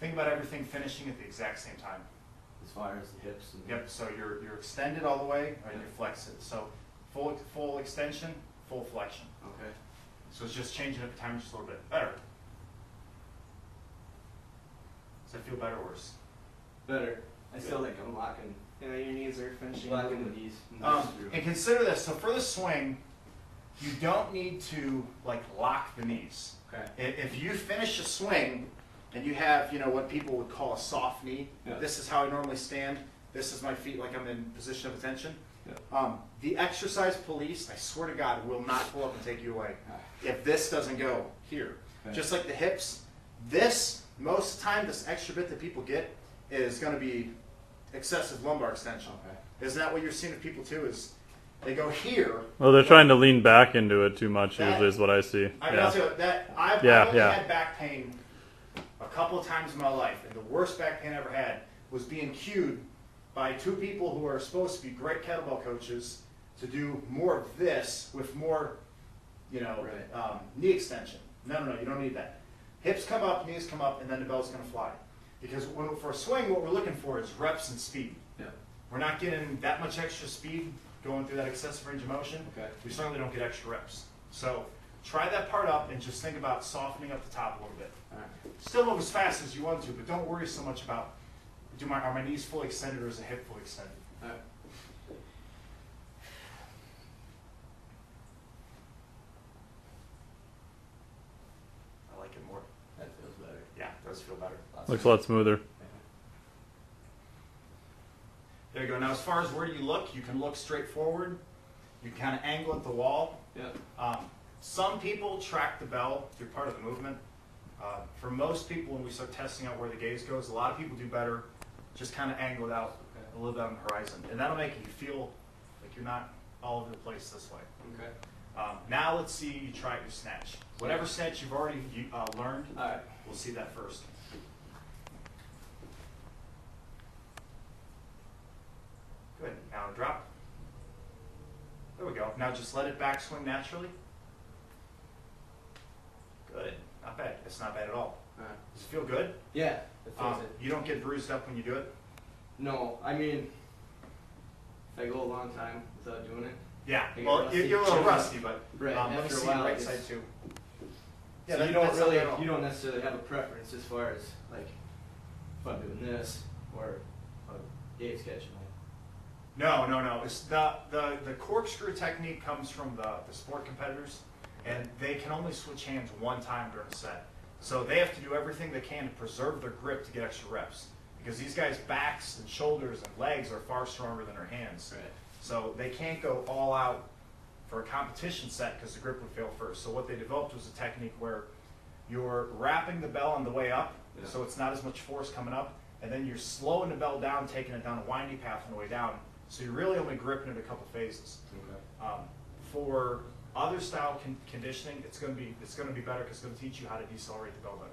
think about everything finishing at the exact same time. As far as the hips and Yep, so you're extended all the way, and you're flexed. So full extension, full flexion. Okay. So it's just changing up the time just a little bit. Better. Does that feel better or worse? Better. I still think I'm locking. Yeah, your knees are finishing. Locking the knees. And consider this. So for the swing, you don't need to like lock the knees. Okay. If you finish a swing and you have, you know, what people would call a soft knee, Yeah. this is how I normally stand. This is my feet like I'm in position of attention. Yeah. The exercise police, I swear to God, will not pull up and take you away if this doesn't go here. Okay. Just like the hips, this, most of the time, this extra bit that people get is going to be excessive lumbar extension. Okay. Isn't that what you're seeing with people too, is they go here. Well, they're trying to lean back into it too much, That- usually is what I see. I mean, I'll tell you, I've only had back pain a couple of times in my life, and the worst back pain I ever had was being cued by two people who are supposed to be great kettlebell coaches to do more of this with more, you know, knee extension. No, you don't need that. Hips come up, knees come up, and then the bell's going to fly. Because for a swing, what we're looking for is reps and speed. Yeah. We're not getting that much extra speed going through that excessive range of motion. Okay. We certainly don't get extra reps. So try that part up and just think about softening up the top a little bit. All right. Still move as fast as you want to, but don't worry so much about are my knees fully extended or is the hip fully extended? All right. I like it more. That feels better. Yeah, it does feel better. Looks a lot smoother. There you go. Now, as far as where do you look, you can look straight forward. You can kind of angle at the wall. Yeah. Some people track the bell through part of the movement. For most people, when we start testing out where the gaze goes, a lot of people do better just kind of angled out a little bit on the horizon. And that'll make you feel like you're not all over the place this way. Okay. Now let's see you try your snatch. Whatever snatch you've already learned, All right. we'll see that first. Good. Now drop. There we go. Now just let it backswing naturally. Good. Not bad. It's not bad at all. All right. Does it feel good? Yeah. It feels it. You don't get bruised up when you do it? No, I mean, if I go a long time without doing it. Yeah. I get Well, rusty. you're a little rusty, but Right. let me After a see while, the right it's- side too. Yeah, so you don't necessarily have a preference as far as like if I'm doing this or a gaze catching. No. It's the corkscrew technique comes from the sport competitors, and they can only switch hands one time during a set. So they have to do everything they can to preserve their grip to get extra reps. Because these guys' backs and shoulders and legs are far stronger than their hands. Right. So they can't go all out for a competition set because the grip would fail first. So what they developed was a technique where you're wrapping the bell on the way up, so it's not as much force coming up, and then you're slowing the bell down, taking it down a windy path on the way down. So you're really only gripping it a couple phases. Okay. For other style conditioning, it's going to be better because it's going to teach you how to decelerate the bell better.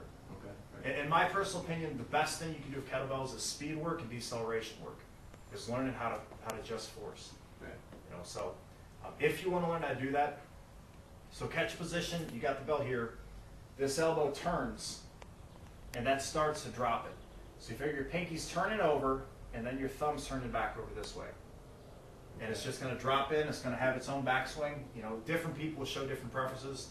Okay. In my personal opinion, the best thing you can do with kettlebells is speed work and deceleration work. Is learning how to adjust force. Right. You know, so if you want to learn how to do that, so catch position, you got the bell here. This elbow turns, and that starts to drop it. So you figure your pinky's turning over, and then your thumb's turning back over this way. And it's just going to drop in. It's going to have its own backswing. You know, different people show different preferences.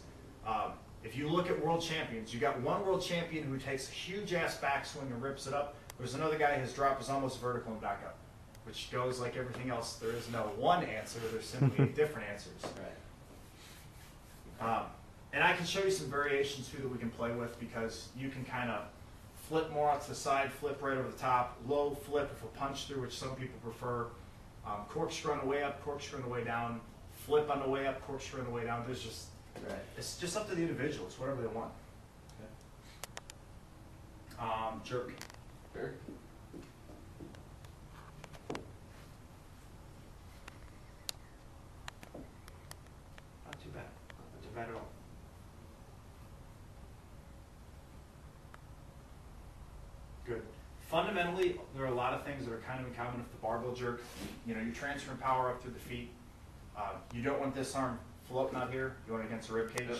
If you look at world champions, you got one world champion who takes a huge ass backswing and rips it up. There's another guy whose drop is almost vertical and back up, which goes like everything else. There is no one answer. There's simply different answers. Right. And I can show you some variations too that we can play with because you can kind of flip more out to the side, flip right over the top, low flip if a punch through, which some people prefer. Corkscrew on the way up, corkscrew on the way down, flip on the way up, corkscrew on the way down. There's just, it's just up to the individual. It's whatever they want. Okay. Jerk. Sure. Not too bad. Not too bad at all. Good. Fundamentally, there are a lot of things that are kind of in common with the barbell jerk. You know, you're transferring power up through the feet. You don't want this arm floating out here. You want it against the rib cage.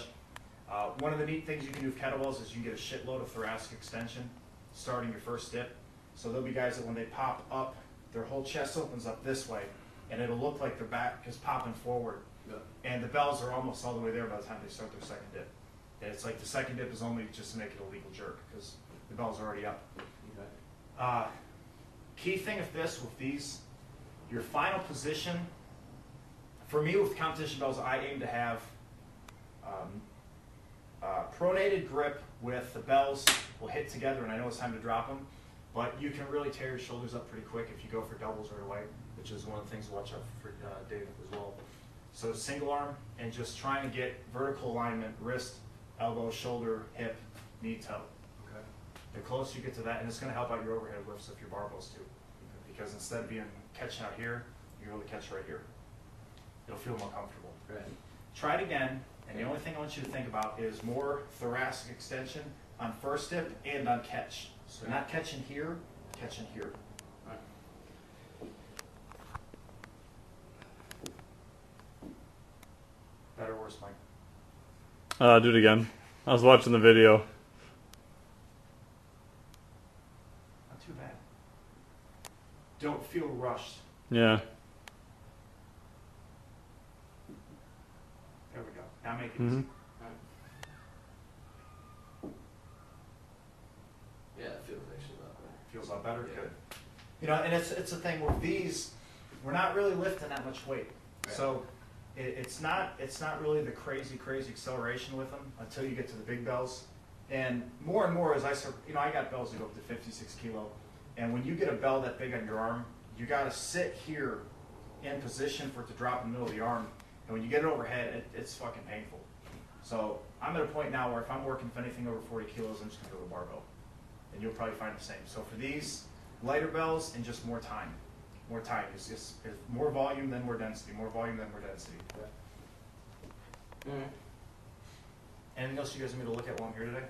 One of the neat things you can do with kettlebells is you can get a shitload of thoracic extension. starting your first dip. So there'll be guys that when they pop up, their whole chest opens up this way, and it'll look like their back is popping forward. Yeah. And the bells are almost all the way there by the time they start their second dip. And it's like the second dip is only just to make it a legal jerk, because the bells are already up. Okay. Key thing with these, your final position, for me with competition bells, I aim to have pronated grip with the bells will hit together, and I know it's time to drop them, but you can really tear your shoulders up pretty quick if you go for doubles right away, which is one of the things to watch out for Dave as well. So single arm and just trying to get vertical alignment, wrist, elbow, shoulder, hip, knee, toe. Okay. The closer you get to that, and it's going to help out your overhead lifts of your barbells too, because instead of being catching out here, you're able to catch right here. You'll feel more comfortable. Right. Try it again, and the only thing I want you to think about is more thoracic extension on first dip and on catch. So not catching here, catching here. All right. Better or worse, Mike? Do it again. I was watching the video. Not too bad. Don't feel rushed. Yeah. There we go. Now make it Mm-hmm. easy. Yeah, it feels actually a lot better. Feels a lot better? Yeah. Good. You know, and it's a thing with these, we're not really lifting that much weight. Right. So it's not really the crazy acceleration with them until you get to the big bells. And more as I start, you know, I got bells that go up to 56 kilo. And when you get a bell that big on your arm, you got to sit here in position for it to drop in the middle of the arm. And when you get it overhead, it's fucking painful. So I'm at a point now where if I'm working with anything over 40 kilos, I'm just going to go to barbell. And you'll probably find the same. So for these, lighter bells and just more time. More time. It's more volume than more density. More volume than more density. Mm-hmm. Anything else you guys want me to look at while I'm here today?